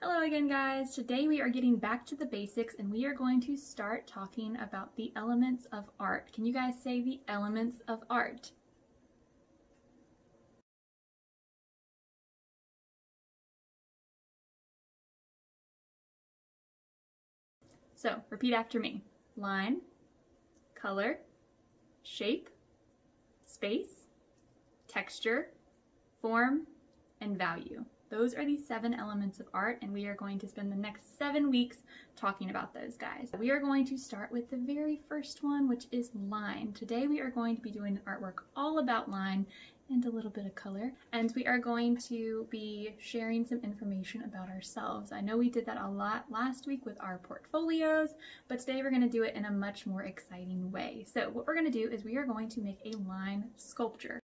Hello again, guys. Today we are getting back to the basics and we are going to start talking about the elements of art. Can you guys say the elements of art? So repeat after me. Line, color, shape, space, texture, form, and value. Those are the 7 elements of art, and we are going to spend the next 7 weeks talking about those guys. We are going to start with the very first one, which is line. Today we are going to be doing an artwork all about line and a little bit of color, and we are going to be sharing some information about ourselves. I know we did that a lot last week with our portfolios, but today we're going to do it in a much more exciting way. So what we're going to do is we are going to make a line sculpture.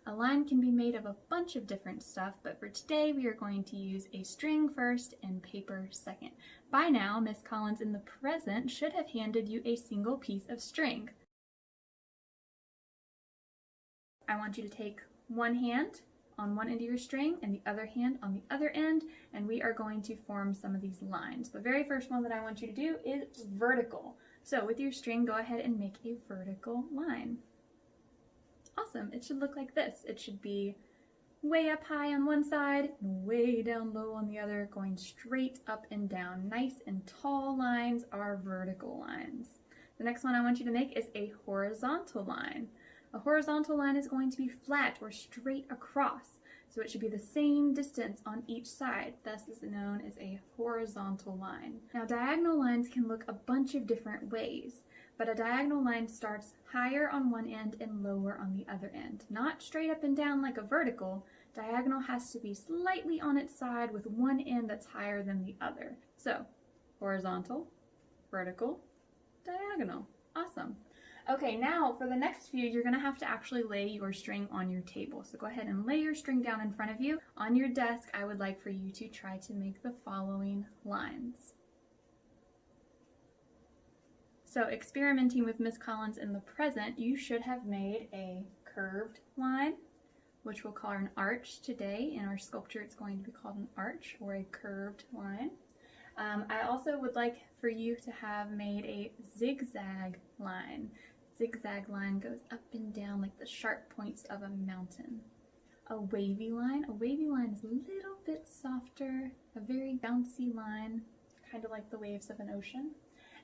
A line can be made of a bunch of different stuff, but for today we are going to use a string first and paper second. By now, Miss Collins in the present should have handed you a single piece of string. I want you to take one hand on one end of your string and the other hand on the other end, and we are going to form some of these lines. The very first one that I want you to do is vertical. So with your string, go ahead and make a vertical line. Awesome, it should look like this. It should be way up high on one side and way down low on the other, going straight up and down. Nice and tall lines are vertical lines. The next one I want you to make is a horizontal line. A horizontal line is going to be flat or straight across, so it should be the same distance on each side. Thus is known as a horizontal line. Now, diagonal lines can look a bunch of different ways, but a diagonal line starts higher on one end and lower on the other end. Not straight up and down like a vertical. Diagonal has to be slightly on its side with one end that's higher than the other. So, horizontal, vertical, diagonal. Awesome. Okay, now for the next few, you're gonna have to actually lay your string on your table. So go ahead and lay your string down in front of you. On your desk, I would like for you to try to make the following lines. So experimenting with Miss Collins in the present, you should have made a curved line, which we'll call an arch today. In our sculpture, it's going to be called an arch or a curved line. I also would like for you to have made a zigzag line. Zigzag line goes up and down like the sharp points of a mountain. A wavy line is a little bit softer, a very bouncy line, kind of like the waves of an ocean.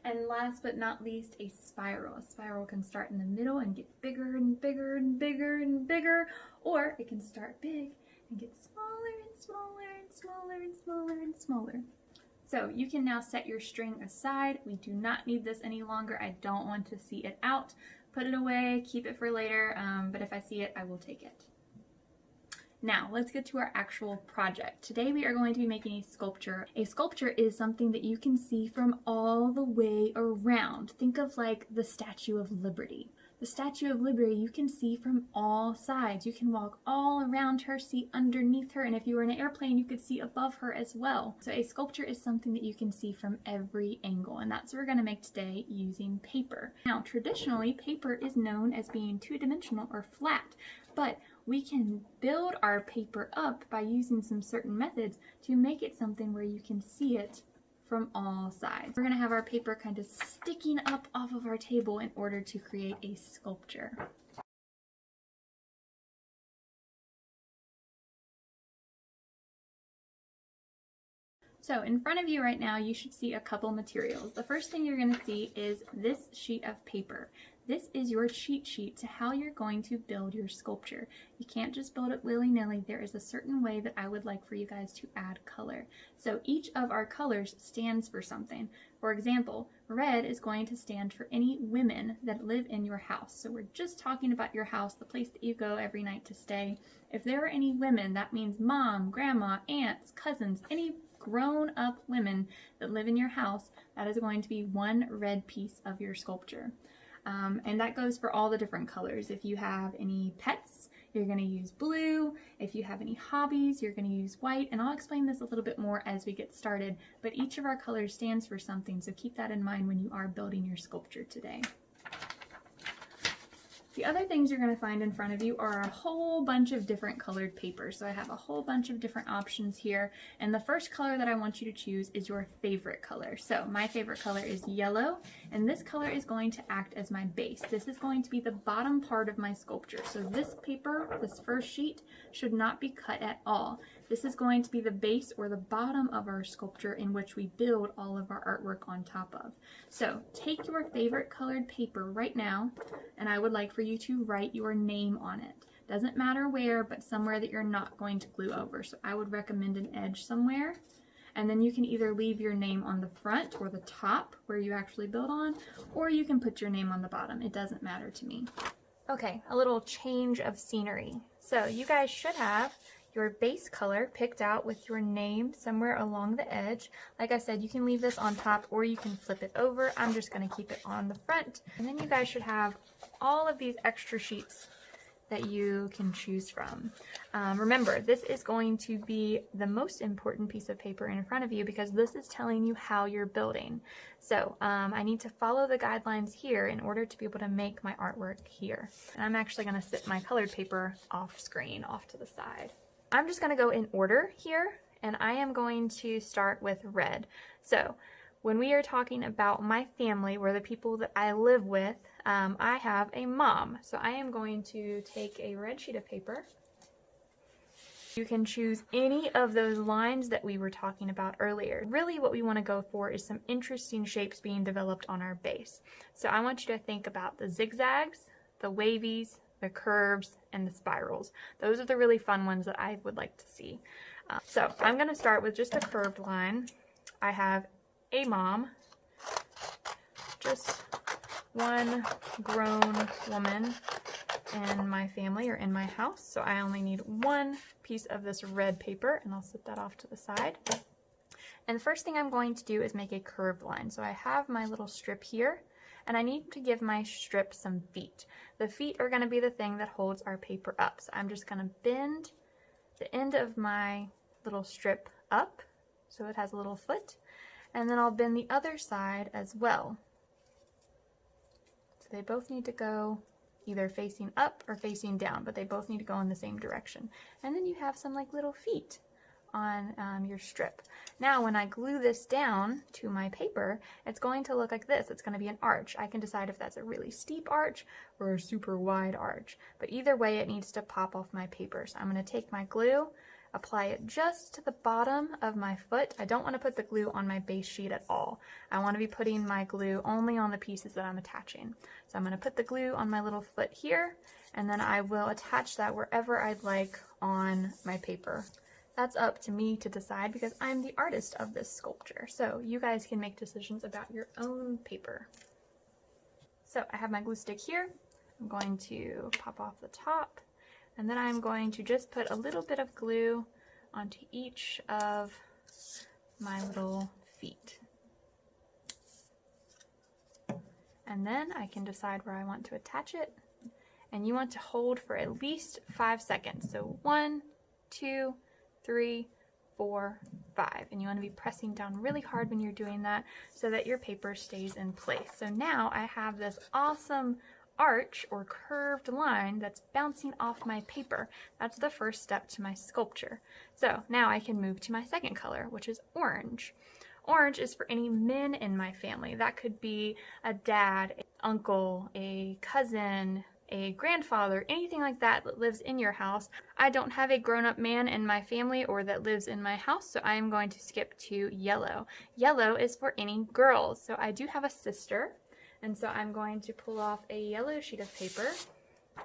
And last but not least, a spiral. A spiral can start in the middle and get bigger and bigger and bigger and bigger, or it can start big and get smaller and smaller and smaller and smaller and smaller. So you can now set your string aside. We do not need this any longer. I don't want to see it out. Put it away, keep it for later, but if I see it, I will take it. Now, let's get to our actual project. Today we are going to be making a sculpture. A sculpture is something that you can see from all the way around. Think of like the Statue of Liberty. The Statue of Liberty you can see from all sides. You can walk all around her, see underneath her, and if you were in an airplane, you could see above her as well. So a sculpture is something that you can see from every angle, and that's what we're going to make today using paper. Now, traditionally, paper is known as being two-dimensional or flat, but we can build our paper up by using some certain methods to make it something where you can see it from all sides. We're gonna have our paper kind of sticking up off of our table in order to create a sculpture. So in front of you right now, you should see a couple materials. The first thing you're gonna see is this sheet of paper. This is your cheat sheet to how you're going to build your sculpture. You can't just build it willy-nilly. There is a certain way that I would like for you guys to add color. So each of our colors stands for something. For example, red is going to stand for any women that live in your house. So we're just talking about your house, the place that you go every night to stay. If there are any women, that means mom, grandma, aunts, cousins, any grown-up women that live in your house, that is going to be one red piece of your sculpture. And that goes for all the different colors. If you have any pets, you're going to use blue. If you have any hobbies, you're going to use white. And I'll explain this a little bit more as we get started, but each of our colors stands for something, so keep that in mind when you are building your sculpture today. The other things you're going to find in front of you are a whole bunch of different colored papers. So I have a whole bunch of different options here. And the first color that I want you to choose is your favorite color. So my favorite color is yellow, and this color is going to act as my base. This is going to be the bottom part of my sculpture. So this paper, this first sheet, should not be cut at all. This is going to be the base or the bottom of our sculpture in which we build all of our artwork on top of. So take your favorite colored paper right now, and I would like for you to write your name on it. Doesn't matter where, but somewhere that you're not going to glue over. So I would recommend an edge somewhere. And then you can either leave your name on the front or the top where you actually build on, or you can put your name on the bottom. It doesn't matter to me. Okay, a little change of scenery. So you guys should have your base color picked out with your name somewhere along the edge. Like I said, you can leave this on top or you can flip it over. I'm just going to keep it on the front. And then you guys should have all of these extra sheets that you can choose from. Remember, this is going to be the most important piece of paper in front of you because this is telling you how you're building. So I need to follow the guidelines here in order to be able to make my artwork here. And I'm actually going to sit my colored paper off screen, off to the side. I'm just going to go in order here, and I am going to start with red. So when we are talking about my family, or the people that I live with, I have a mom. So I am going to take a red sheet of paper. You can choose any of those lines that we were talking about earlier. Really what we want to go for is some interesting shapes being developed on our base. So I want you to think about the zigzags, the wavies, the curves, and the spirals. Those are the really fun ones that I would like to see. So I'm going to start with just a curved line. I have a mom, just one grown woman in my family or in my house. So I only need one piece of this red paper, and I'll set that off to the side. And the first thing I'm going to do is make a curved line. So I have my little strip here, and I need to give my strip some feet. The feet are going to be the thing that holds our paper up. So I'm just going to bend the end of my little strip up so it has a little foot, and then I'll bend the other side as well. So they both need to go either facing up or facing down, but they both need to go in the same direction. And then you have some like little feet on your strip. Now when I glue this down to my paper, it's going to look like this. It's going to be an arch. I can decide if that's a really steep arch or a super wide arch, but either way it needs to pop off my paper. So I'm going to take my glue, apply it just to the bottom of my foot. I don't want to put the glue on my base sheet at all. I want to be putting my glue only on the pieces that I'm attaching. So I'm going to put the glue on my little foot here, and then I will attach that wherever I'd like on my paper. That's up to me to decide because I'm the artist of this sculpture. So you guys can make decisions about your own paper. So I have my glue stick here. I'm going to pop off the top, and then I'm going to just put a little bit of glue onto each of my little feet. And then I can decide where I want to attach it. And you want to hold for at least 5 seconds. So 1, 2, 3, 4, 5. And you want to be pressing down really hard when you're doing that so that your paper stays in place. So now I have this awesome arch or curved line that's bouncing off my paper. That's the first step to my sculpture. So now I can move to my second color, which is orange. Orange is for any men in my family. That could be a dad, an uncle, a cousin, a grandfather, anything like that that lives in your house. I don't have a grown-up man in my family or that lives in my house, so I am going to skip to yellow. Yellow is for any girls. So I do have a sister, and so I'm going to pull off a yellow sheet of paper.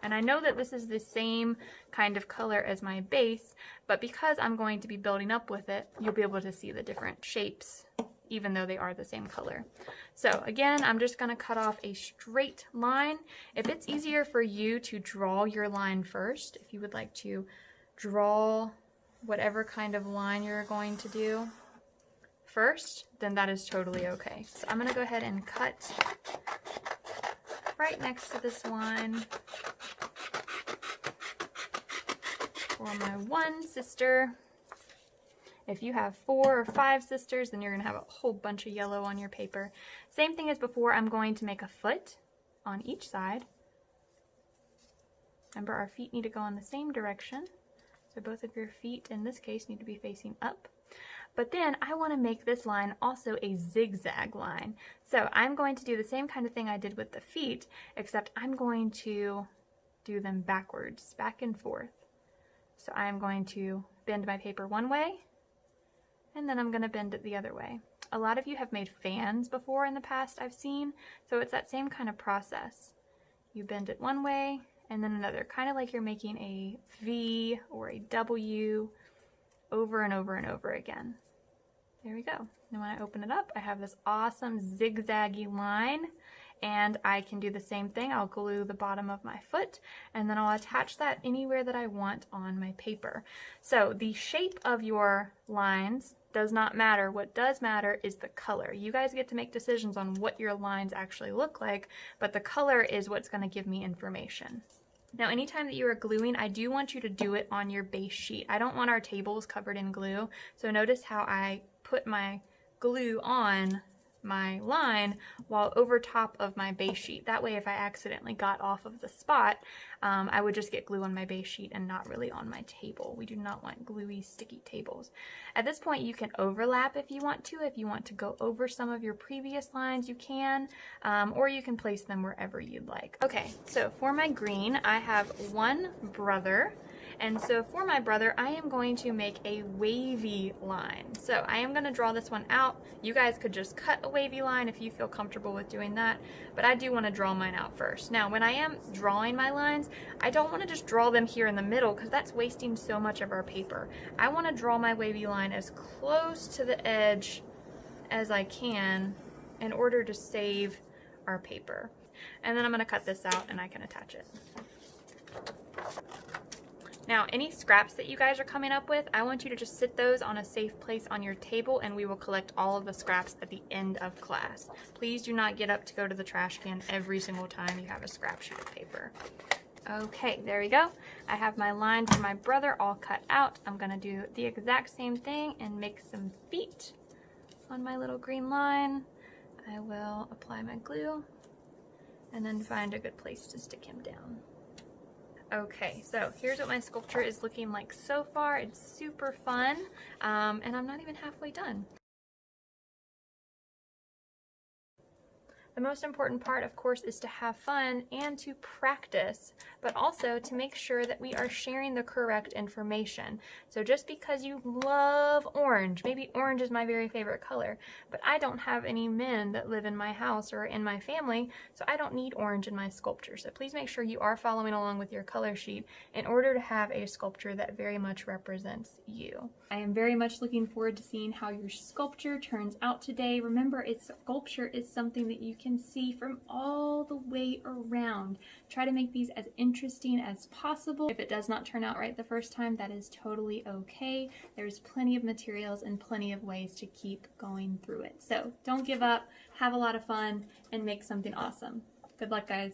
And I know that this is the same kind of color as my base, but because I'm going to be building up with it, you'll be able to see the different shapes even though they are the same color. So again, I'm just going to cut off a straight line. If it's easier for you to draw your line first, if you would like to draw whatever kind of line you're going to do first, then that is totally okay. So I'm going to go ahead and cut right next to this line for my one sister. If you have 4 or 5 sisters, then you're going to have a whole bunch of yellow on your paper. Same thing as before, I'm going to make a foot on each side. Remember, our feet need to go in the same direction. So both of your feet in this case need to be facing up. But then I want to make this line also a zigzag line. So I'm going to do the same kind of thing I did with the feet, except I'm going to do them backwards, back and forth. So I'm going to bend my paper one way, and then I'm going to bend it the other way. A lot of you have made fans before in the past, I've seen, so it's that same kind of process. You bend it one way, and then another, kind of like you're making a V or a W over and over and over again. There we go. And when I open it up, I have this awesome zigzaggy line, and I can do the same thing. I'll glue the bottom of my foot, and then I'll attach that anywhere that I want on my paper. So the shape of your lines does not matter. What does matter is the color. You guys get to make decisions on what your lines actually look like, but the color is what's going to give me information. Now, anytime that you are gluing, I do want you to do it on your base sheet. I don't want our tables covered in glue, so notice how I put my glue on my line while over top of my base sheet. That way, if I accidentally got off of the spot, I would just get glue on my base sheet and not really on my table. We do not want gluey, sticky tables. At this point, you can overlap if you want to. If you want to go over some of your previous lines, you can, or you can place them wherever you'd like. Okay, so for my green, I have one brother. And so for my brother, I am going to make a wavy line. So I am going to draw this one out. You guys could just cut a wavy line if you feel comfortable with doing that, but I do want to draw mine out first. Now, when I am drawing my lines, I don't want to just draw them here in the middle because that's wasting so much of our paper. I want to draw my wavy line as close to the edge as I can in order to save our paper. And then I'm going to cut this out and I can attach it. Now, any scraps that you guys are coming up with, I want you to just sit those on a safe place on your table, and we will collect all of the scraps at the end of class. Please do not get up to go to the trash can every single time you have a scrap sheet of paper. Okay, there we go. I have my line for my brother all cut out. I'm going to do the exact same thing and make some feet on my little green line. I will apply my glue and then find a good place to stick him down. Okay, so here's what my sculpture is looking like so far. It's super fun, and I'm not even halfway done. The most important part, of course, is to have fun and to practice, but also to make sure that we are sharing the correct information. So just because you love orange, maybe orange is my very favorite color, but I don't have any men that live in my house or in my family, so I don't need orange in my sculpture. So please make sure you are following along with your color sheet in order to have a sculpture that very much represents you. I am very much looking forward to seeing how your sculpture turns out today. Remember, a sculpture is something that you can see from all the way around. Try to make these as interesting as possible. If it does not turn out right the first time, that is totally okay. There's plenty of materials and plenty of ways to keep going through it. So don't give up, have a lot of fun, and make something awesome. Good luck, guys.